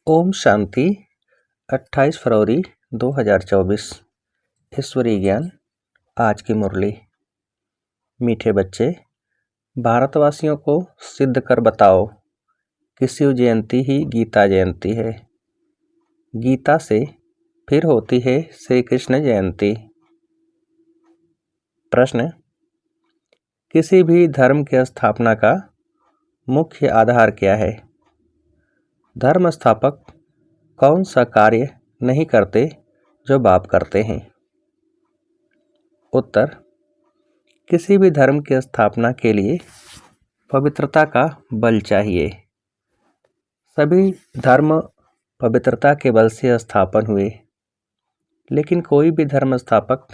ओम शांति। 28 फरवरी 2024। ईश्वरीय ज्ञान। आज की मुरली। मीठे बच्चे, भारतवासियों को सिद्ध कर बताओ कि शिव जयंती ही गीता जयंती है। गीता से फिर होती है श्री कृष्ण जयंती। प्रश्न: किसी भी धर्म की स्थापना का मुख्य आधार क्या है? धर्म स्थापक कौन सा कार्य नहीं करते जो बाप करते हैं? उत्तर: किसी भी धर्म की स्थापना के लिए पवित्रता का बल चाहिए। सभी धर्म पवित्रता के बल से स्थापन हुए, लेकिन कोई भी धर्म स्थापक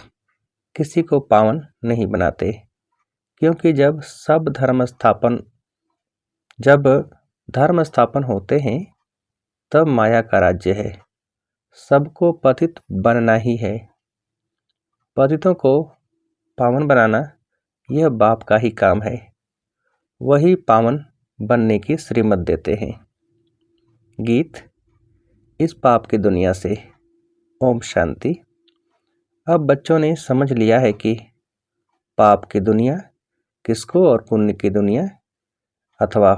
किसी को पावन नहीं बनाते, क्योंकि जब धर्म स्थापन होते हैं तब माया का राज्य है। सबको पतित बनना ही है। पतितों को पावन बनाना यह बाप का ही काम है। वही पावन बनने की श्रीमत देते हैं। गीत: इस पाप की दुनिया से। ओम शांति। अब बच्चों ने समझ लिया है कि पाप की दुनिया किसको और पुण्य की दुनिया अथवा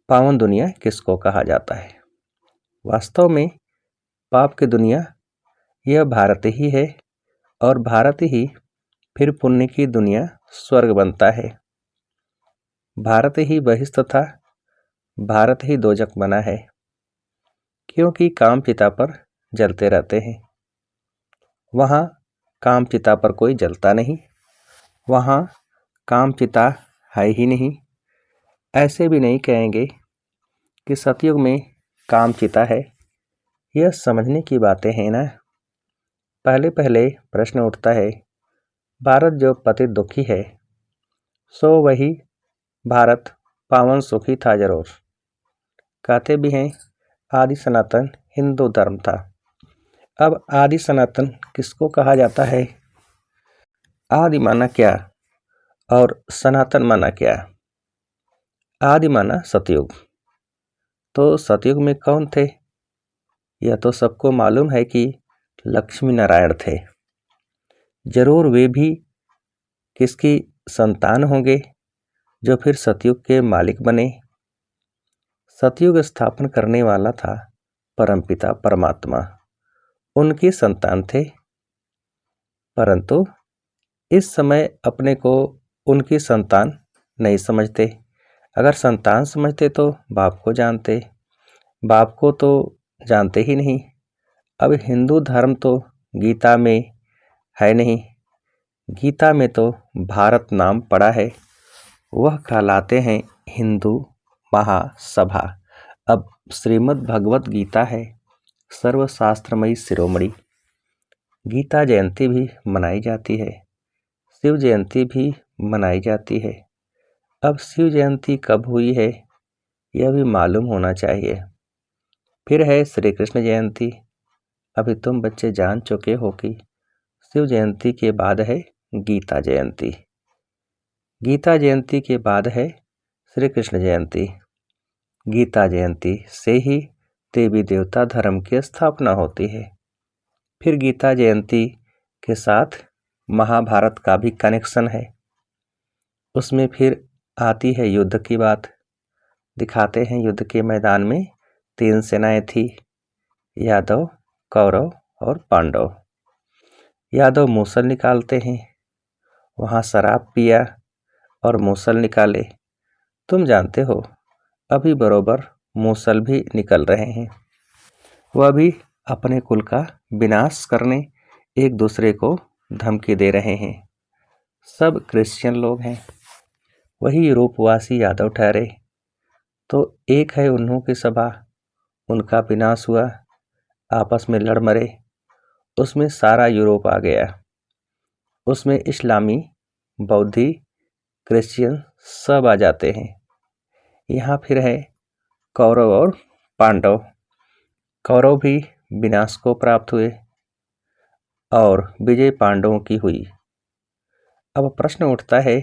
पावन दुनिया किसको कहा जाता है। वास्तव में पाप की दुनिया यह भारत ही है, और भारत ही फिर पुण्य की दुनिया स्वर्ग बनता है। भारत ही बहिष्ठ था, भारत ही दोजक बना है, क्योंकि काम चिता पर जलते रहते हैं। वहाँ काम चिता पर कोई जलता नहीं, वहाँ काम चिता है ही नहीं। ऐसे भी नहीं कहेंगे कि सतयुग में काम चिता है। यह समझने की बातें हैं ना। पहले पहले प्रश्न उठता है, भारत जो पतित दुखी है, सो वही भारत पावन सुखी था जरूर। कहते भी हैं आदि सनातन हिंदू धर्म था। अब आदि सनातन किसको कहा जाता है? आदि माना क्या और सनातन माना क्या? आदि माना सतयुग। तो सतयुग में कौन थे? यह तो सबको मालूम है कि लक्ष्मी नारायण थे। जरूर वे भी किसकी संतान होंगे जो फिर सतयुग के मालिक बने। सतयुग स्थापन करने वाला था परमपिता परमात्मा, उनकी संतान थे। परंतु इस समय अपने को उनकी संतान नहीं समझते। अगर संतान समझते तो बाप को जानते, बाप को तो जानते ही नहीं। अब हिंदू धर्म तो गीता में है नहीं। गीता में तो भारत नाम पड़ा है, वह कहलाते हैं हिंदू महासभा। अब श्रीमद् भगवत गीता है सर्वशास्त्रमयी शिरोमणि। गीता जयंती भी मनाई जाती है, शिव जयंती भी मनाई जाती है। अब शिव जयंती कब हुई है यह भी मालूम होना चाहिए। फिर है श्री कृष्ण जयंती। अभी तुम बच्चे जान चुके हो कि शिव जयंती के बाद है गीता जयंती, गीता जयंती के बाद है श्री कृष्ण जयंती। गीता जयंती से ही देवी देवता धर्म की स्थापना होती है। फिर गीता जयंती के साथ महाभारत का भी कनेक्शन है। उसमें फिर आती है युद्ध की बात। दिखाते हैं युद्ध के मैदान में 3 सेनाएं थी, यादव, कौरव और पांडव। यादव मूसल निकालते हैं, वहाँ शराब पिया और मूसल निकाले। तुम जानते हो अभी बरोबर मूसल भी निकल रहे हैं। वह भी अपने कुल का विनाश करने एक दूसरे को धमकी दे रहे हैं। सब क्रिश्चियन लोग हैं। वही यूरोपवासी यादव ठहरे तो एक है उन्हों की सभा, उनका विनाश हुआ, आपस में लड़ मरे। उसमें सारा यूरोप आ गया। उसमें इस्लामी, बौद्धि, क्रिश्चियन सब आ जाते हैं। यहाँ फिर है कौरव और पांडव। कौरव भी विनाश को प्राप्त हुए और विजय पांडवों की हुई। अब प्रश्न उठता है,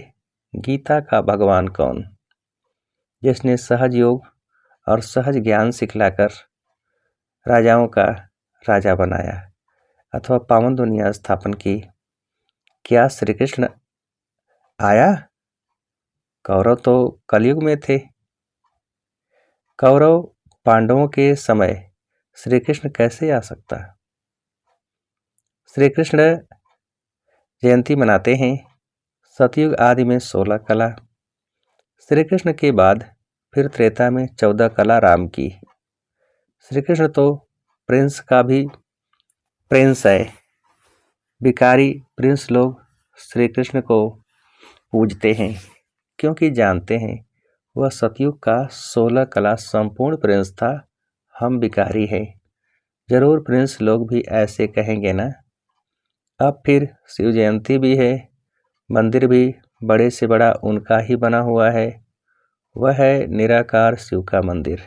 गीता का भगवान कौन? जिसने सहज योग और सहज ज्ञान सिखलाकर राजाओं का राजा बनाया अथवा पावन दुनिया स्थापन की। क्या श्री कृष्ण आया? कौरव तो कलयुग में थे। कौरव पांडवों के समय श्री कृष्ण कैसे आ सकता? श्री कृष्ण जयंती मनाते हैं। सतयुग आदि में 16 कला, श्री कृष्ण के बाद फिर त्रेता में 14 कला राम की। श्री कृष्ण तो प्रिंस का भी प्रिंस है। भिखारी प्रिंस लोग श्री कृष्ण को पूजते हैं क्योंकि जानते हैं वह सतयुग का 16 कला संपूर्ण प्रिंस था। हम भिखारी हैं। जरूर प्रिंस लोग भी ऐसे कहेंगे ना। अब फिर शिव जयंती भी है। मंदिर भी बड़े से बड़ा उनका ही बना हुआ है। वह है निराकार शिव का मंदिर।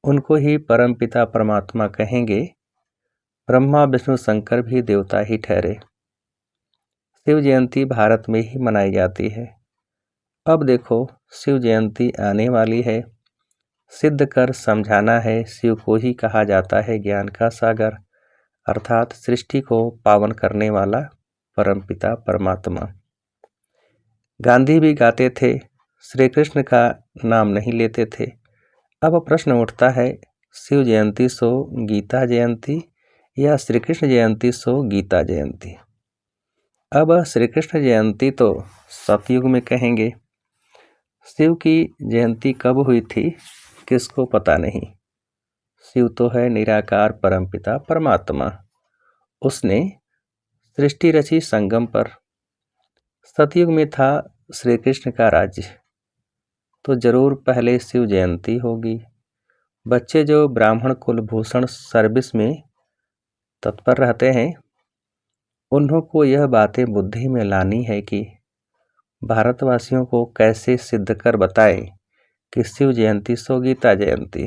उनको ही परमपिता परमात्मा कहेंगे। ब्रह्मा विष्णु शंकर भी देवता ही ठहरे। शिव जयंती भारत में ही मनाई जाती है। अब देखो शिव जयंती आने वाली है। सिद्ध कर समझाना है। शिव को ही कहा जाता है ज्ञान का सागर, अर्थात सृष्टि को पावन करने वाला परमपिता परमात्मा। गांधी भी गाते थे, श्री कृष्ण का नाम नहीं लेते थे। अब प्रश्न उठता है, शिव जयंती सो गीता जयंती या श्री कृष्ण जयंती सो गीता जयंती? अब श्री कृष्ण जयंती तो सतयुग में कहेंगे। शिव की जयंती कब हुई थी किसको पता नहीं। शिव तो है निराकार परमपिता परमात्मा। उसने सृष्टि रची संगम पर। सतयुग में था श्री कृष्ण का राज्य, तो जरूर पहले शिव जयंती होगी। बच्चे जो ब्राह्मण कुलभूषण सर्विस में तत्पर रहते हैं, उन्हों को यह बातें बुद्धि में लानी है कि भारतवासियों को कैसे सिद्ध कर बताए कि शिव जयंती सो गीता जयंती।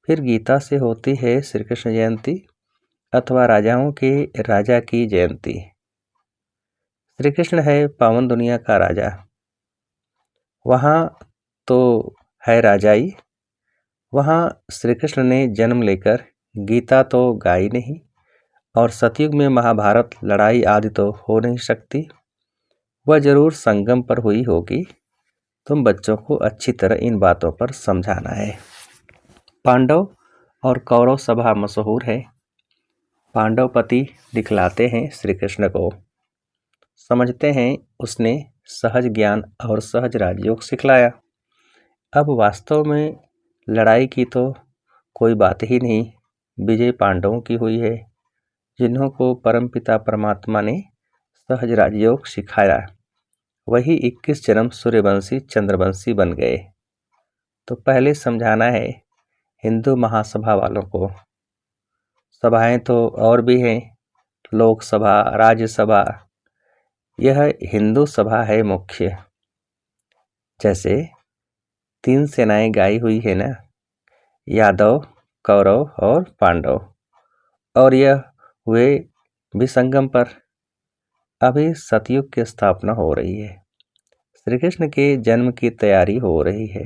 फिर गीता से होती है श्री कृष्ण जयंती अथवा राजाओं के राजा की जयंती। श्री कृष्ण है पावन दुनिया का राजा। वहाँ तो है राजाई। वहाँ श्री कृष्ण ने जन्म लेकर गीता तो गाई नहीं, और सतयुग में महाभारत लड़ाई आदि तो हो नहीं सकती। वह जरूर संगम पर हुई होगी। तुम बच्चों को अच्छी तरह इन बातों पर समझाना है। पांडव और कौरव सभा मशहूर है। पांडवपति दिखलाते हैं श्री कृष्ण को। समझते हैं उसने सहज ज्ञान और सहज राजयोग सिखलाया। अब वास्तव में लड़ाई की तो कोई बात ही नहीं। विजय पांडवों की हुई है, जिन्हों को परमपिता परमात्मा ने सहज राजयोग सिखाया। वही 21 जन्म सूर्यवंशी चंद्रवंशी बन गए। तो पहले समझाना है हिंदू महासभा वालों को। सभाएं तो और भी हैं, लोकसभा, राज्यसभा। यह हिंदू सभा है मुख्य। जैसे 3 सेनाएं गाई हुई है ना, यादव, कौरव और पांडव, और यह हुए भी संगम पर। अभी सतयुग की स्थापना हो रही है। श्री कृष्ण के जन्म की तैयारी हो रही है।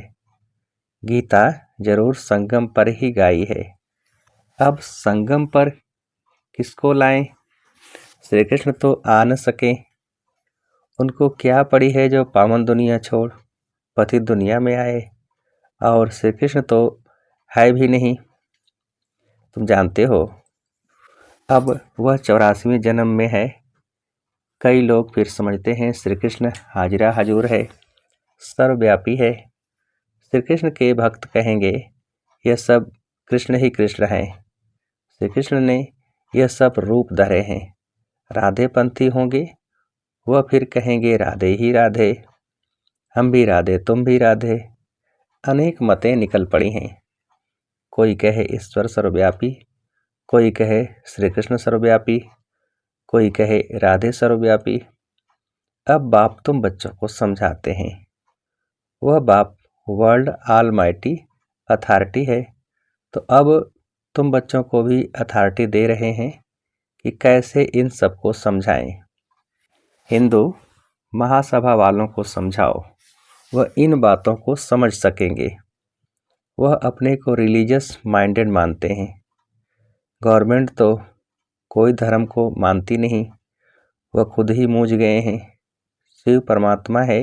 गीता जरूर संगम पर ही गाई है। अब संगम पर किसको लाएं? श्री कृष्ण तो आ न सके। उनको क्या पड़ी है जो पावन दुनिया छोड़ पतित दुनिया में आए? और श्री कृष्ण तो है भी नहीं, तुम जानते हो। अब वह 84वें जन्म में है। कई लोग फिर समझते हैं श्री कृष्ण हाजिरा हजूर है, सर्वव्यापी है। श्री कृष्ण के भक्त कहेंगे यह सब कृष्ण ही कृष्ण हैं। श्री कृष्ण ने यह सब रूप धरे हैं। राधे पंथी होंगे, वह फिर कहेंगे राधे ही राधे। हम भी राधे, तुम भी राधे। अनेक मतें निकल पड़ी हैं। कोई कहे ईश्वर सर्वव्यापी, कोई कहे श्री कृष्ण सर्वव्यापी, कोई कहे राधे सर्वव्यापी। अब बाप तुम बच्चों को समझाते हैं। वह बाप वर्ल्ड ऑलमाइटी अथॉरिटी है। तो अब तुम बच्चों को भी अथॉरिटी दे रहे हैं कि कैसे इन सबको समझाएं। हिंदू महासभा वालों को समझाओ, वह इन बातों को समझ सकेंगे। वह अपने को रिलीजियस माइंडेड मानते हैं। गवर्नमेंट तो कोई धर्म को मानती नहीं, वह खुद ही मूझ गए हैं। शिव परमात्मा है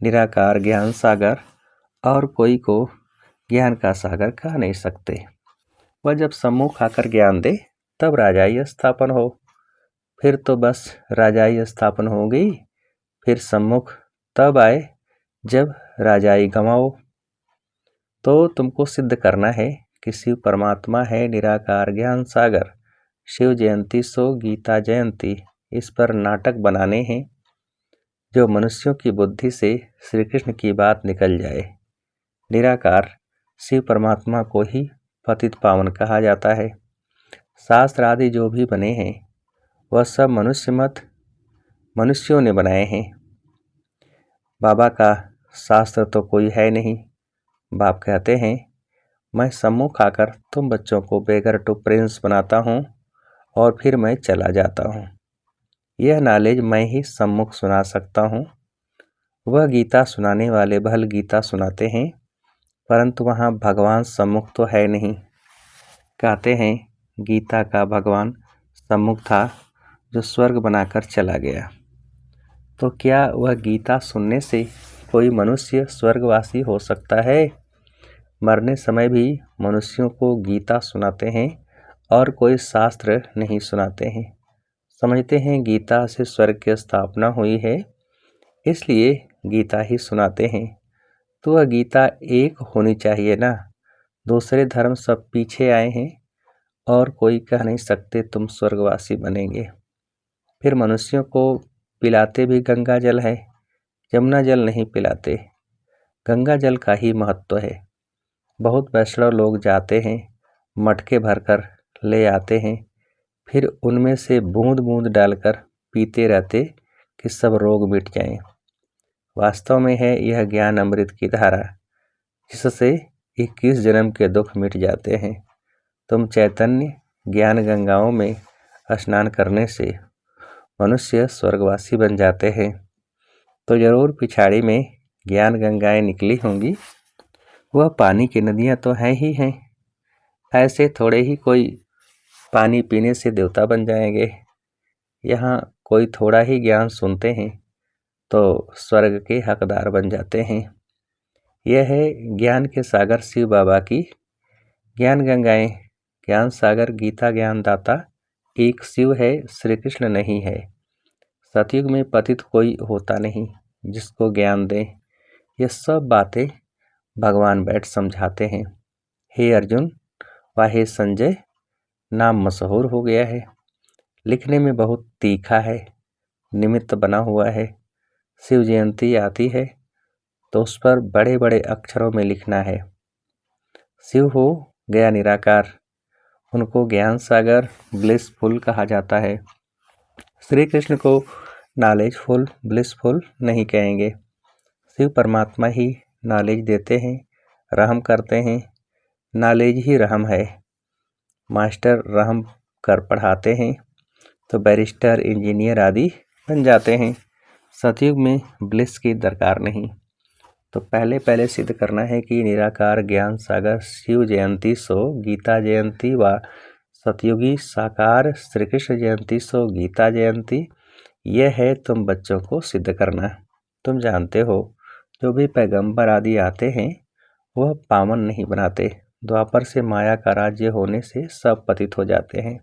निराकार ज्ञान सागर, और कोई को ज्ञान का सागर कह नहीं सकते। वह जब सम्मुख आकर ज्ञान दे तब राजाई स्थापन हो, फिर तो बस राजाई स्थापन हो गई। फिर सम्मुख तब आए जब राजाई गंवाओ। तो तुमको सिद्ध करना है कि शिव परमात्मा है निराकार ज्ञान सागर। शिव जयंती सो गीता जयंती, इस पर नाटक बनाने हैं जो मनुष्यों की बुद्धि से श्री कृष्ण की बात निकल जाए। निराकार शिव परमात्मा को ही पतित पावन कहा जाता है। शास्त्र आदि जो भी बने हैं वह सब मनुष्यों ने बनाए हैं। बाबा का शास्त्र तो कोई है नहीं। बाप कहते हैं, मैं सम्मुख आकर तुम बच्चों को बेगर टू प्रिंस बनाता हूँ और फिर मैं चला जाता हूँ। यह नॉलेज मैं ही सम्मुख सुना सकता हूँ। वह गीता सुनाने वाले भल गीता सुनाते हैं, परंतु वहाँ भगवान सम्मुख तो है नहीं। कहते हैं गीता का भगवान सम्मुख था जो स्वर्ग बनाकर चला गया। तो क्या वह गीता सुनने से कोई मनुष्य स्वर्गवासी हो सकता है? मरने समय भी मनुष्यों को गीता सुनाते हैं और कोई शास्त्र नहीं सुनाते हैं। समझते हैं गीता से स्वर्ग की स्थापना हुई है, इसलिए गीता ही सुनाते हैं। तो वह गीता एक होनी चाहिए ना। दूसरे धर्म सब पीछे आए हैं और कोई कह नहीं सकते तुम स्वर्गवासी बनेंगे। फिर मनुष्यों को पिलाते भी गंगा जल है, यमुना जल नहीं पिलाते। गंगा जल का ही महत्व है। बहुत वैष्णव लोग जाते हैं, मटके भरकर ले आते हैं, फिर उनमें से बूंद बूंद डालकर पीते रहते कि सब रोग मिट जाएं। वास्तव में है यह ज्ञान अमृत की धारा, जिससे 21 जन्म के दुख मिट जाते हैं। तुम चैतन्य ज्ञान गंगाओं में स्नान करने से मनुष्य स्वर्गवासी बन जाते हैं। तो जरूर पिछाड़ी में ज्ञान गंगाएं निकली होंगी। वह पानी की नदियां तो हैं ही हैं। ऐसे थोड़े ही कोई पानी पीने से देवता बन जाएंगे। यहाँ कोई थोड़ा ही ज्ञान सुनते हैं तो स्वर्ग के हकदार बन जाते हैं। यह है ज्ञान के सागर शिव बाबा की ज्ञान गंगाएं। ज्ञान सागर गीता ज्ञान दाता एक शिव है, श्री कृष्ण नहीं है। सतयुग में पतित कोई होता नहीं जिसको ज्ञान दे। ये सब बातें भगवान बैठ समझाते हैं। हे अर्जुन व हे संजय, नाम मशहूर हो गया है, लिखने में बहुत तीखा है, निमित्त बना हुआ है। शिव जयंती आती है तो उस पर बड़े बड़े अक्षरों में लिखना है। शिव हो गया निराकार, उनको ज्ञान सागर ब्लिसफुल कहा जाता है। श्री कृष्ण को नॉलेजफुल ब्लिसफुल नहीं कहेंगे। शिव परमात्मा ही नॉलेज देते हैं, रहम करते हैं। नॉलेज ही रहम है। मास्टर रहम कर पढ़ाते हैं तो बैरिस्टर इंजीनियर आदि बन जाते हैं। सतयुग में ब्लिस की दरकार नहीं। तो पहले सिद्ध करना है कि निराकार ज्ञान सागर शिव जयंती सो गीता जयंती व सतयुगी साकार श्री कृष्ण जयंती सो गीता जयंती। यह है तुम बच्चों को सिद्ध करना। तुम जानते हो जो भी पैगंबर आदि आते हैं वह पावन नहीं बनाते। द्वापर से माया का राज्य होने से सब पतित हो जाते हैं।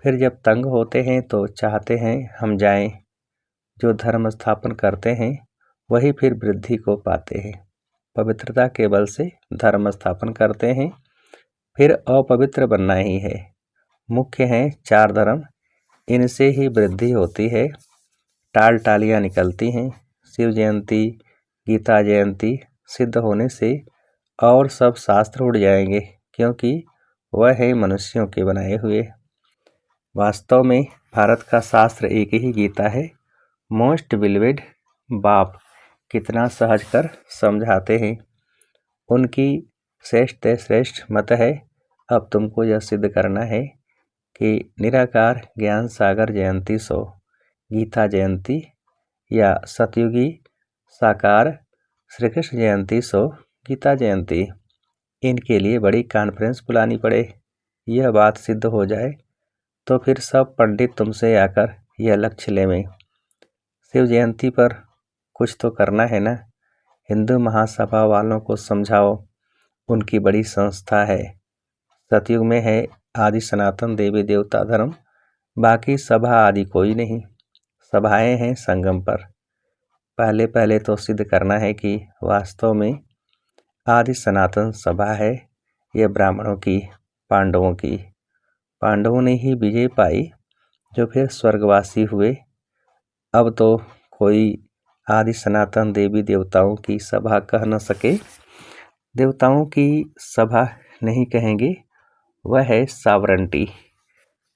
फिर जब तंग होते हैं तो चाहते हैं हम जाएं। जो धर्म स्थापन करते हैं वही फिर वृद्धि को पाते हैं। पवित्रता के बल से धर्म स्थापन करते हैं, फिर अपवित्र बनना ही है। मुख्य हैं 4 धर्म, इनसे ही वृद्धि होती है, टाल टालियाँ निकलती हैं। शिव जयंती गीता जयंती सिद्ध होने से और सब शास्त्र उड़ जाएंगे, क्योंकि वह है मनुष्यों के बनाए हुए। वास्तव में भारत का शास्त्र एक ही गीता है। मोस्ट बिलीवेड बाप कितना सहज कर समझाते हैं। उनकी श्रेष्ठ श्रेष्ठ मत है। अब तुमको यह सिद्ध करना है कि निराकार ज्ञान सागर जयंती सो गीता जयंती या सतयुगी साकार श्री कृष्ण जयंती सो गीता जयंती। इनके लिए बड़ी कॉन्फ्रेंस बुलानी पड़े, यह बात सिद्ध हो जाए तो फिर सब पंडित तुमसे आकर यह लक्ष्य लेवें। शिव जयंती पर कुछ तो करना है ना। हिंदू महासभा वालों को समझाओ, उनकी बड़ी संस्था है। सतयुग में है आदि सनातन देवी देवता धर्म, बाकी सभा आदि कोई नहीं। सभाएं हैं संगम पर। पहले तो सिद्ध करना है कि वास्तव में आदि सनातन सभा है। यह ब्राह्मणों की, पांडवों की। पांडवों ने ही विजय पाई जो फिर स्वर्गवासी हुए। अब तो कोई आदि सनातन देवी देवताओं की सभा कह न सके। देवताओं की सभा नहीं कहेंगे, वह है सावरंटी।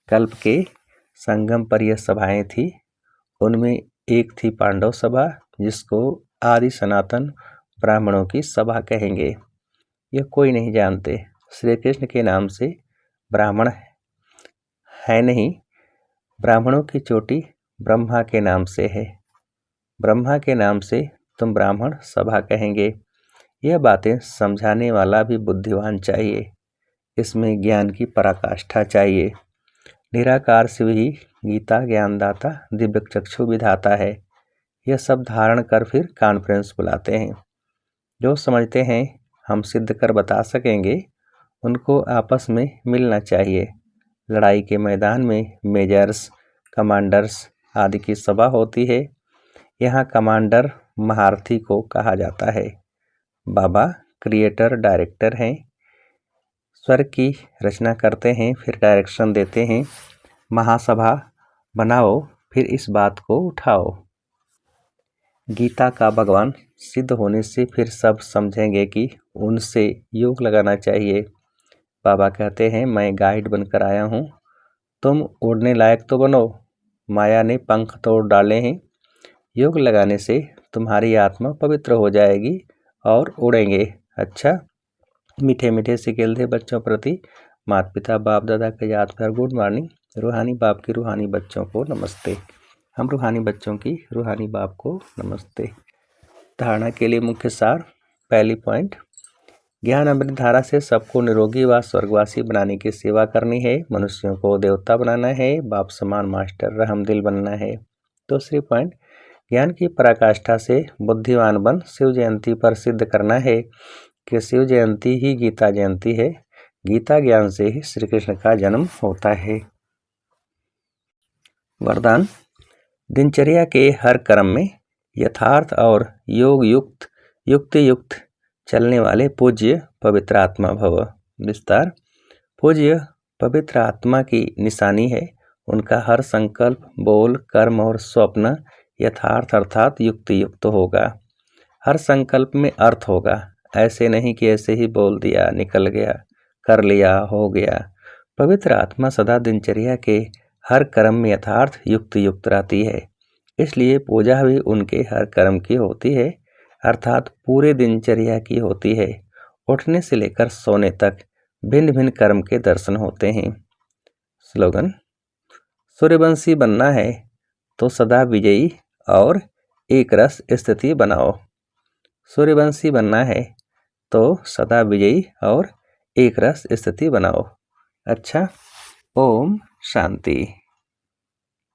कल्प के संगम पर यह सभाएं थी। उनमें एक थी पांडव सभा, जिसको आदि सनातन ब्राह्मणों की सभा कहेंगे। यह कोई नहीं जानते। श्री कृष्ण के नाम से ब्राह्मण है नहीं, ब्राह्मणों की चोटी ब्रह्मा के नाम से है। ब्रह्मा के नाम से तुम ब्राह्मण सभा कहेंगे। यह बातें समझाने वाला भी बुद्धिमान चाहिए। इसमें ज्ञान की पराकाष्ठा चाहिए। निराकार शिव ही गीता ज्ञानदाता, दिव्य चक्षु विधाता है। यह सब धारण कर फिर कॉन्फ्रेंस बुलाते हैं। जो समझते हैं हम सिद्ध कर बता सकेंगे, उनको आपस में मिलना चाहिए। लड़ाई के मैदान में मेजर्स, कमांडर्स आदि की सभा होती है। यहाँ कमांडर महारथी को कहा जाता है। बाबा क्रिएटर डायरेक्टर हैं। स्वर्ग की रचना करते हैं, फिर डायरेक्शन देते हैं। महासभा बनाओ, फिर इस बात को उठाओ। गीता का भगवान सिद्ध होने से फिर सब समझेंगे कि उनसे योग लगाना चाहिए। बाबा कहते हैं, मैं गाइड बनकर आया हूँ, तुम उड़ने लायक तो बनो। माया ने पंख तोड़ डाले हैं। योग लगाने से तुम्हारी आत्मा पवित्र हो जाएगी और उड़ेंगे। अच्छा, मीठे मीठे से खेलते बच्चों प्रति माता पिता बाप दादा के याद कर गुड मॉर्निंग। रूहानी बाप की रूहानी बच्चों को नमस्ते। हम रूहानी बच्चों की रूहानी बाप को नमस्ते। धारणा के लिए मुख्य सार। पहली पॉइंट, ज्ञान अमृत धारा से सबको निरोगी व स्वर्गवासी बनाने की सेवा करनी है। मनुष्यों को देवता बनाना है, बाप समान मास्टर रहमदिल बनना है। दूसरी पॉइंट, ज्ञान की पराकाष्ठा से बुद्धिमान बन शिव जयंती पर सिद्ध करना है कि शिव जयंती ही गीता जयंती है। गीता ज्ञान से ही श्री कृष्ण का जन्म होता है। वरदान, दिनचर्या के हर कर्म में यथार्थ और योग युक्त चलने वाले पूज्य पवित्र आत्मा भव। विस्तार, पूज्य पवित्र आत्मा की निशानी है। उनका हर संकल्प, बोल, कर्म और स्वप्न यथार्थ अर्थात युक्त होगा। हर संकल्प में अर्थ होगा। ऐसे नहीं कि ऐसे ही बोल दिया, निकल गया, कर लिया, हो गया। पवित्र आत्मा सदा दिनचर्या के हर कर्म में यथार्थ युक्त रहती है। इसलिए पूजा भी उनके हर कर्म की होती है, अर्थात पूरे दिनचर्या की होती है। उठने से लेकर सोने तक भिन्न भिन्न कर्म के दर्शन होते हैं। स्लोगन, सूर्यवंशी बनना है तो सदा विजयी और एक रस स्थिति बनाओ। सूर्यवंशी बनना है तो सदा विजयी और एक रस स्थिति बनाओ। अच्छा, ओम शांति।